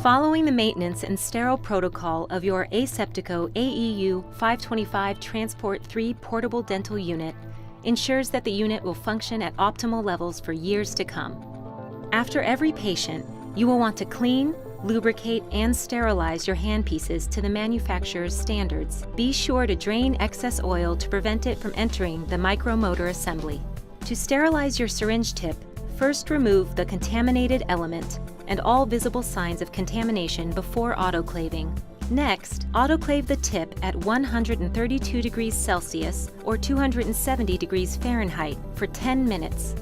Following the maintenance and sterile protocol of your Aseptico AEU-525 Transport 3 portable dental unit ensures that the unit will function at optimal levels for years to come. After every patient, you will want to clean, lubricate, and sterilize your handpieces to the manufacturer's standards. Be sure to drain excess oil to prevent it from entering the micromotor assembly. To sterilize your syringe tip, first remove the contaminated element and all visible signs of contamination before autoclaving. Next, autoclave the tip at 132 degrees Celsius or 270 degrees Fahrenheit for 10 minutes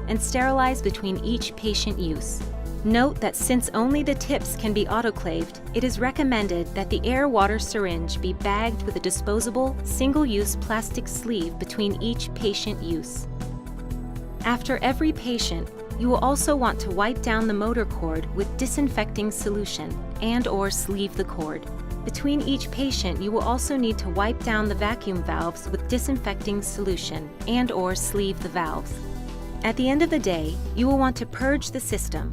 and sterilize between each patient use. Note that since only the tips can be autoclaved, it is recommended that the air-water syringe be bagged with a disposable, single-use plastic sleeve between each patient use. After every patient, you will also want to wipe down the motor cord with disinfecting solution and/or sleeve the cord. Between each patient, you will also need to wipe down the vacuum valves with disinfecting solution and/or sleeve the valves. At the end of the day, you will want to purge the system.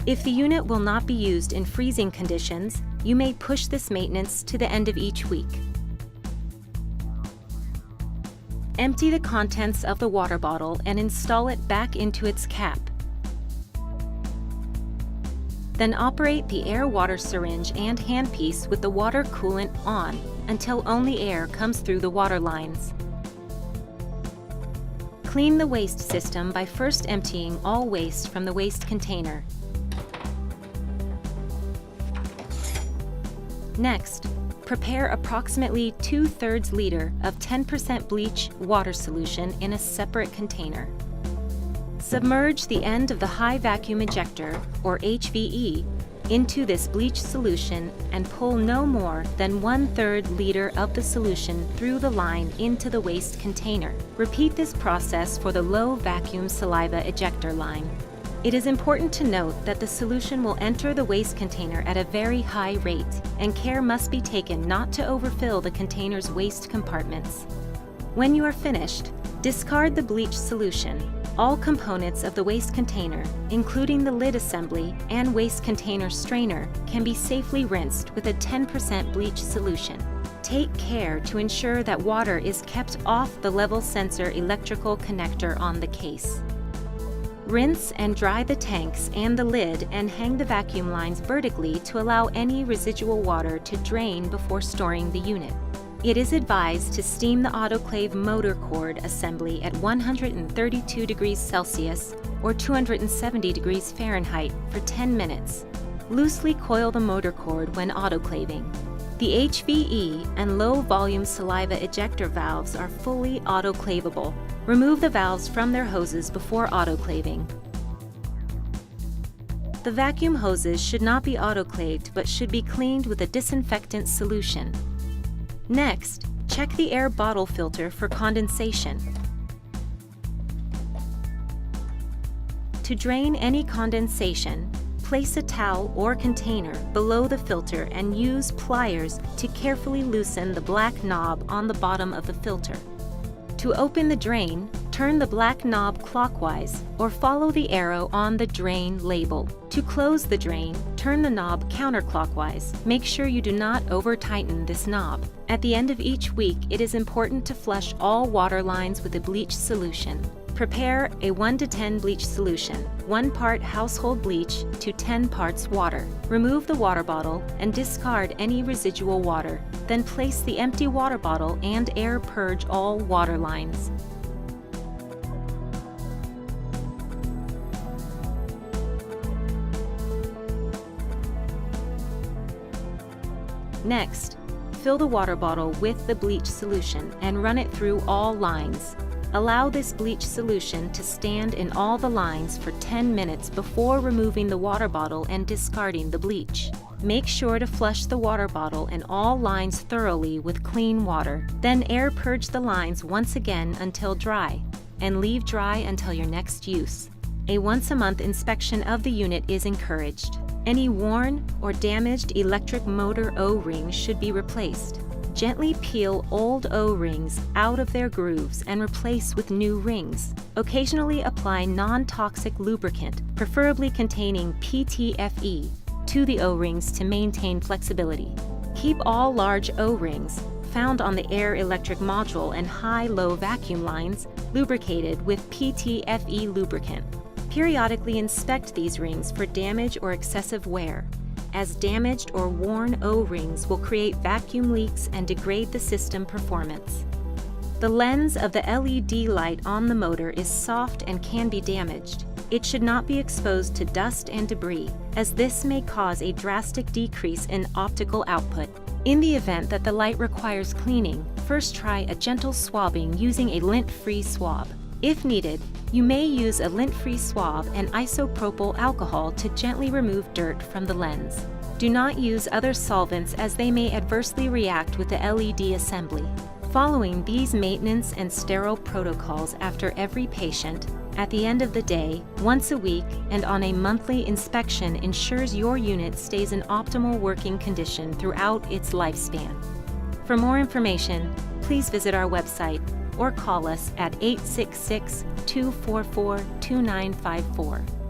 If the unit will not be used in freezing conditions, you may push this maintenance to the end of each week. Empty the contents of the water bottle and install it back into its cap. Then operate the air-water syringe and handpiece with the water coolant on until only air comes through the water lines. Clean the waste system by first emptying all waste from the waste container. Next, prepare approximately 2/3 liter of 10% bleach water solution in a separate container. Submerge the end of the high vacuum ejector, or HVE, into this bleach solution and pull no more than 1/3 liter of the solution through the line into the waste container. Repeat this process for the low vacuum saliva ejector line. It is important to note that the solution will enter the waste container at a very high rate, and care must be taken not to overfill the container's waste compartments. When you are finished, discard the bleach solution. All components of the waste container, including the lid assembly and waste container strainer, can be safely rinsed with a 10% bleach solution. Take care to ensure that water is kept off the level sensor electrical connector on the case. Rinse and dry the tanks and the lid and hang the vacuum lines vertically to allow any residual water to drain before storing the unit. It is advised to steam the autoclave motor cord assembly at 132 degrees Celsius or 270 degrees Fahrenheit for 10 minutes. Loosely coil the motor cord when autoclaving. The HVE and low-volume saliva ejector valves are fully autoclavable. Remove the valves from their hoses before autoclaving. The vacuum hoses should not be autoclaved but should be cleaned with a disinfectant solution. Next, check the air bottle filter for condensation. To drain any condensation, place a towel or container below the filter and use pliers to carefully loosen the black knob on the bottom of the filter. To open the drain, turn the black knob clockwise or follow the arrow on the drain label. To close the drain, turn the knob counterclockwise. Make sure you do not over-tighten this knob. At the end of each week, it is important to flush all water lines with a bleach solution. Prepare a 1 to 10 bleach solution, 1 part household bleach to 10 parts water. Remove the water bottle and discard any residual water. Then place the empty water bottle and air purge all water lines. Next, fill the water bottle with the bleach solution and run it through all lines. Allow this bleach solution to stand in all the lines for 10 minutes before removing the water bottle and discarding the bleach. Make sure to flush the water bottle and all lines thoroughly with clean water. Then air purge the lines once again until dry, and leave dry until your next use. A once-a-month inspection of the unit is encouraged. Any worn or damaged electric motor O-rings should be replaced. Gently peel old O-rings out of their grooves and replace with new rings. Occasionally apply non-toxic lubricant, preferably containing PTFE. to the O-rings to maintain flexibility. Keep all large O-rings found on the air electric module and high-low vacuum lines lubricated with PTFE lubricant. Periodically inspect these rings for damage or excessive wear, as damaged or worn O-rings will create vacuum leaks and degrade the system performance. The lens of the LED light on the motor is soft and can be damaged. It should not be exposed to dust and debris, as this may cause a drastic decrease in optical output. In the event that the light requires cleaning, first try a gentle swabbing using a lint-free swab. If needed, you may use a lint-free swab and isopropyl alcohol to gently remove dirt from the lens. Do not use other solvents as they may adversely react with the LED assembly. Following these maintenance and sterile protocols after every patient, at the end of the day, once a week, and on a monthly inspection ensures your unit stays in optimal working condition throughout its lifespan. For more information, please visit our website or call us at 866-244-2954.